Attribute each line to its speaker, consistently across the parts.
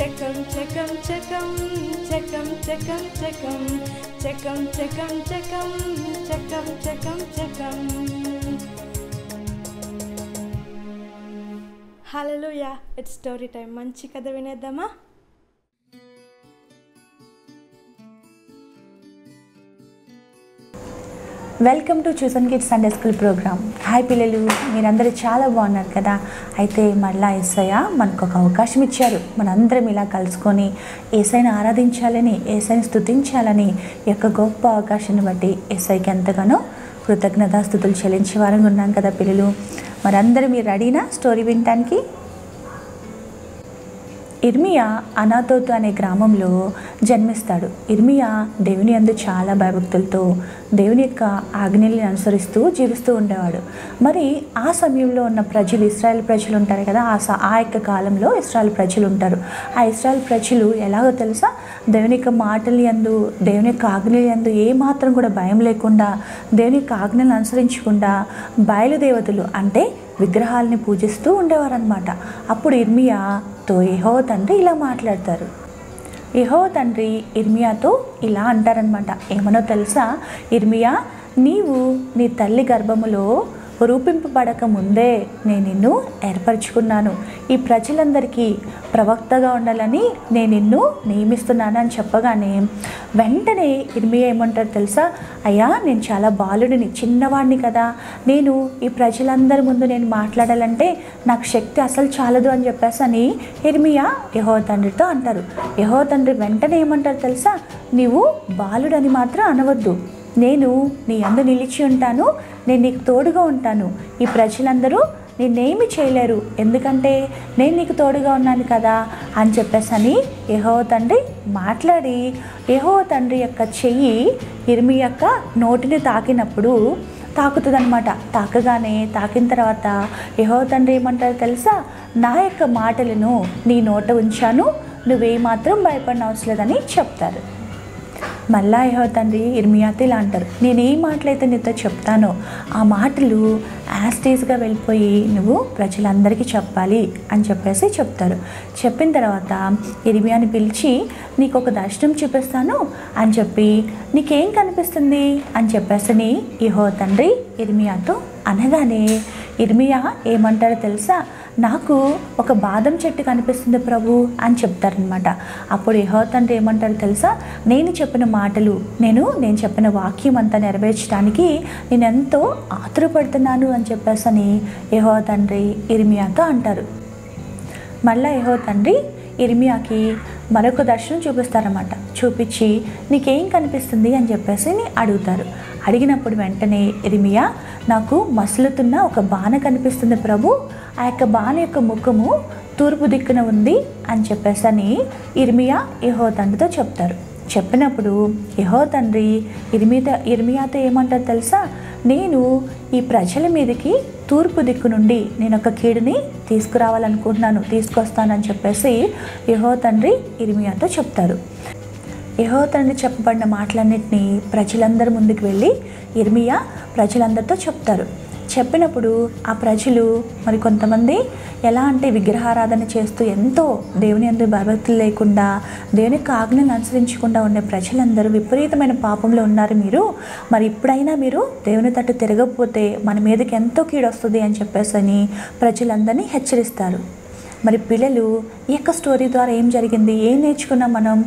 Speaker 1: చెకం చెకం చెకం చెకం చెకం చెకం చెకం చెకం చెకం చెకం చెకం చెకం. హల్లెలూయా. It's story time. మంచి కథ వినేద్దామా?
Speaker 2: Welcome to chosen kids Sunday school programme. Hi పిల్లలు, మీరందరూ చాలా బాగున్నారు కదా. అయితే మళ్ళా యేసయ్య మనకు ఒక అవకాశం ఇచ్చారు. మనందరం ఇలా కలుసుకొని యేసయ్యని ఆరాధించాలని, యేసయ్యని స్తుతించాలని ఈ యొక్క గొప్ప అవకాశాన్ని బట్టి యేసయ్యకి ఎంతగానో కృతజ్ఞతాస్తుతులు చెల్లించే వారంగా ఉన్నాం కదా పిల్లలు. మరందరూ మీరు రెడీనా స్టోరీ వినటానికి? ఇర్మియా అనాతోతు అనే గ్రామంలో జన్మిస్తాడు. ఇర్మియా దేవుని యందు చాలా భయభక్తులతో దేవుని యొక్క ఆజ్ఞల్ని అనుసరిస్తూ జీవిస్తూ ఉండేవాడు. మరి ఆ సమయంలో ఉన్న ప్రజలు, ఇశ్రాయేల్ ప్రజలు ఉంటారు కదా, ఆ యొక్క కాలంలో ఇశ్రాయేల్ ప్రజలు ఉంటారు. ఆ ఇశ్రాయేల్ ప్రజలు ఎలాగో తెలుసా, దేవుని యొక్క మాటలు యందు, దేవుని యొక్క ఆజ్ఞల యందు ఏమాత్రం కూడా భయం లేకుండా, దేవుని యొక్క ఆజ్ఞలను అనుసరించకుండా బయలుదేవతలు అంటే విగ్రహాలని పూజిస్తూ ఉండేవారనమాట. అప్పుడు ఇర్మియాతో యెహోవా తండ్రి ఇలా మాట్లాడతారు. యెహోవా తండ్రి ఇర్మియాతో ఇలా అంటారనమాట. ఏమనో తెలుసా? ఇర్మియా, నీవు నీ తల్లి గర్భములో రూపింపబడక ముందే నేను నిన్ను ఏర్పరచుకున్నాను. ఈ ప్రజలందరికీ ప్రవక్తగా ఉండాలని నేను నిన్ను నియమిస్తున్నాను అని చెప్పగానే వెంటనే ఇర్మియా ఏమంటారు తెలుసా? అయ్యా, నేను చాలా బాలుడిని, చిన్నవాడిని కదా, నేను ఈ ప్రజలందరి ముందు నేను మాట్లాడాలంటే నాకు శక్తి అసలు చాలదు అని చెప్పేసి అని ఇర్మియా యెహోవా తండ్రితో అంటారు. యెహోవా తండ్రి వెంటనే ఏమంటారు తెలుసా? నీవు బాలుడని మాత్రం అనవద్దు, నేను నీ యందు నిలిచి ఉంటాను, నేను నీకు తోడుగా ఉంటాను, ఈ ప్రజలందరూ నిన్నేమి చేయలేరు, ఎందుకంటే నేను నీకు తోడుగా ఉన్నాను కదా అని చెప్పేసి అని యెహోవా తండ్రి మాట్లాడి, యెహోవా తండ్రి యొక్క చెయ్యి ఇర్మియా యొక్క నోటిని తాకినప్పుడు తాకుతుందనమాట. తాకిన తర్వాత యెహోవా తండ్రి ఏమంటారు తెలుసా? నా యొక్క మాటలను నీ నోట ఉంచాను, నువ్వేమాత్రం భయపడిన అవసరం లేదని చెప్తారు. మళ్ళా యెహోవా తండ్రి ఇర్మియాతో ఇలా అంటారు, నేను ఏ మాటలైతే నీతో చెప్తానో ఆ మాటలు యాస్టీస్గా వెళ్ళిపోయి నువ్వు ప్రజలందరికీ చెప్పాలి అని చెప్పేసి చెప్తారు. చెప్పిన తర్వాత ఇర్మియాని పిలిచి నీకు ఒక దర్శనం చూపిస్తాను అని చెప్పి, నీకేం కనిపిస్తుంది అని చెప్పేసి యెహోవా తండ్రి ఇర్మియాతో అనగానే ఇర్మియా ఏమంటారో తెలుసా? నాకు ఒక బాదం చెట్టు కనిపిస్తుంది ప్రభు అని చెప్తారనమాట. అప్పుడు యెహోవా తండ్రి ఏమంటారు తెలుసా? నేను చెప్పిన మాటలు, నేను చెప్పిన వాక్యం అంతా నెరవేర్చడానికి నేను ఎంతో ఆతురపడుతున్నాను అని చెప్పేసి అని యెహోవా తండ్రి ఇర్మియాతో అంటారు. మళ్ళీ యెహోవా తండ్రి ఇర్మియాకి మరొక దర్శనం చూపిస్తారన్నమాట. చూపించి నీకేం కనిపిస్తుంది అని చెప్పేసి అడుగుతారు. అడిగినప్పుడు వెంటనే ఇర్మియా, నాకు మసులుతున్న ఒక బాణ కనిపిస్తుంది ప్రభు, ఆ యొక్క బాణ యొక్క ముఖము తూర్పు దిక్కున ఉంది అని చెప్పేసి అని ఇర్మియా యెహోవా తండ్రితో చెప్తారు. చెప్పినప్పుడు యెహోవా తండ్రి ఇర్మియాతో ఏమంటారు తెలుసా? నేను ఈ ప్రజల మీదకి తూర్పు దిక్కు నుండి నేను ఒక కీడుని తీసుకురావాలనుకుంటున్నాను, తీసుకొస్తానని చెప్పేసి యెహోవా తండ్రి ఇర్మియాతో చెప్తారు. యెహోవా తండ్రి చెప్పబడిన మాటలన్నింటినీ ప్రజలందరి ముందుకు వెళ్ళి ఇర్మియా ప్రజలందరితో చెప్తారు. చెప్పినప్పుడు ఆ ప్రజలు మరి కొంతమంది ఎలా అంటే విగ్రహారాధన చేస్తూ ఎంతో దేవుని యందు భయభక్తులు లేకుండా, దేవుని యొక్క ఆజ్ఞలను అనుసరించకుండా ఉండే ప్రజలందరూ విపరీతమైన పాపంలో ఉన్నారు. మరి ఇప్పుడైనా మీరు దేవుని తట్టు తిరగకపోతే మన మీదకి ఎంతో కీడు వస్తుంది అని చెప్పేసి అని ప్రజలందరినీ హెచ్చరిస్తారు. మరి పిల్లలు ఈ యొక్క స్టోరీ ద్వారా ఏం జరిగింది, ఏం నేర్చుకున్నాం మనం?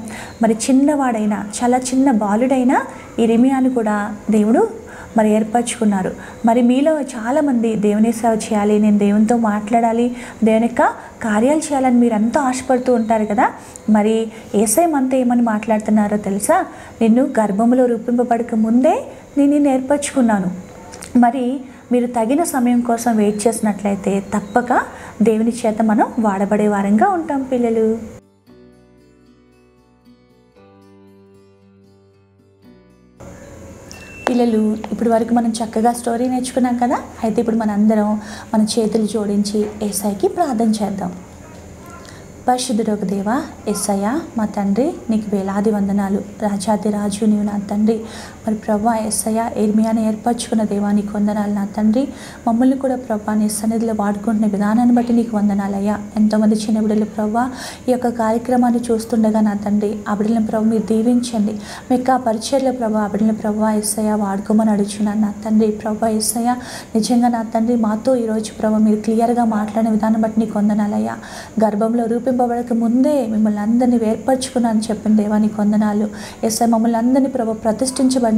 Speaker 2: మరి చిన్నవాడైనా, చాలా చిన్న బాలుడైనా ఇర్మియాని కూడా దేవుడు మరి ఏర్పరచుకున్నారు. మరి మీలో చాలామంది దేవుని సేవ చేయాలి, నేను దేవునితో మాట్లాడాలి, దేవుని యొక్క కార్యాలు చేయాలని మీరు ఎంతో ఆశపడుతూ ఉంటారు కదా. మరి యేసయ్య మనతో ఏమని మాట్లాడుతున్నారో తెలుసా? నిన్ను గర్భంలో రూపింపబడక ముందే నేను నిన్ను ఏర్పరచుకున్నాను. మరి మీరు తగిన సమయం కోసం వెయిట్ చేసినట్లయితే తప్పక దేవుని చేత మనం వాడబడే వారంగా ఉంటాం పిల్లలు. పిల్లలు ఇప్పటి వరకు మనం చక్కగా స్టోరీ నేర్చుకున్నాం కదా. అయితే ఇప్పుడు మనందరం మన చేతులు జోడించి యేసయ్యకి ప్రార్థన చేద్దాం. పరిశుద్ధుడొక దేవా యేసయ్య మా తండ్రి నీకు వేలాది వందనాలు. రాజాది రాజు నీవు నా తండ్రి. మరి ప్రభా యేసయ్య ఇర్మియాని ఏర్పరచుకున్న దేవా నీకు వందనాలు నా తండ్రి. మమ్మల్ని కూడా ప్రభా నీ సన్నిధిలో వాడుకుంటున్న విధానాన్ని బట్టి నీకు వందనాలయ్యా. ఎంతోమంది చిన్న బిడ్డలు ప్రభా ఈ యొక్క కార్యక్రమాన్ని చూస్తుండగా నా తండ్రి ఆ బిడ్డలను ప్రభు మీరు దీవించండి. మీకు ఆ పరిచర్ల ప్రభా ఆ బిడ్డలను ప్రభా యేసయ్య వాడుకోమని అడుగుచున్నాను నా తండ్రి. ప్రభా యేసయ్య నిజంగా నా తండ్రి మాతో ఈరోజు ప్రభా మీరు క్లియర్గా మాట్లాడిన విధానం బట్టి నీకు వందనాలయ్యా. గర్భంలో రూపింపబడక ముందే మిమ్మల్ని అందరినీ ఏర్పరచుకున్నాను చెప్పిన దేవానికి వందనాలు. యేసయ్య మమ్మల్ని అందరినీ ప్రభు ప్రతిష్ఠించబడిన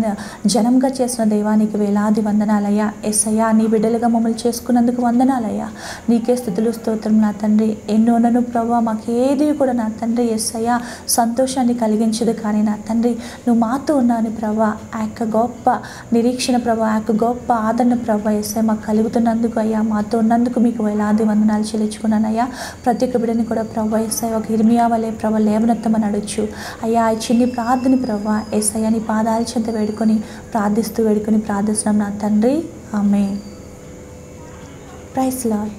Speaker 2: జనంగా చేసిన దేవానికి వేలాది వందనాలయ్యా. యేసయ్య నీ బిడ్డలుగా మమ్మల్ని చేసుకున్నందుకు వందనాలయ్యా. నీకే స్తుతులు స్తోత్రం నా తండ్రి. ఎన్నోనను ప్రభు మాకు ఏది కూడా నా తండ్రి యేసయ్య సంతోషాన్ని కలిగించదు, కానీ నా తండ్రి నువ్వు మాతో ఉన్నాను ప్రభా. ఆ యొక్క గొప్ప నిరీక్షణ ప్రభా, ఆ యొక్క గొప్ప ఆదరణ ప్రభా యేసయ్య మాకు కలుగుతున్నందుకు అయ్యా, మాతో ఉన్నందుకు మీకు వేలాది వందనాలు చెల్లించుకున్నానయ్యా. ప్రతి ఒక్క బిడ్డని కూడా ప్రభా యేసయ్య ఒక ఇర్మియా వలె ప్రభా లేవనెత్తమని అడగచ్చు అయ్యా. ఈ చిన్ని ప్రార్థన ప్రభా యేసయ్య నీ పాదాల చెంత వేడుకొని ప్రార్థిస్తున్నాం నా తండ్రి. ఆమేన్. Praise lord.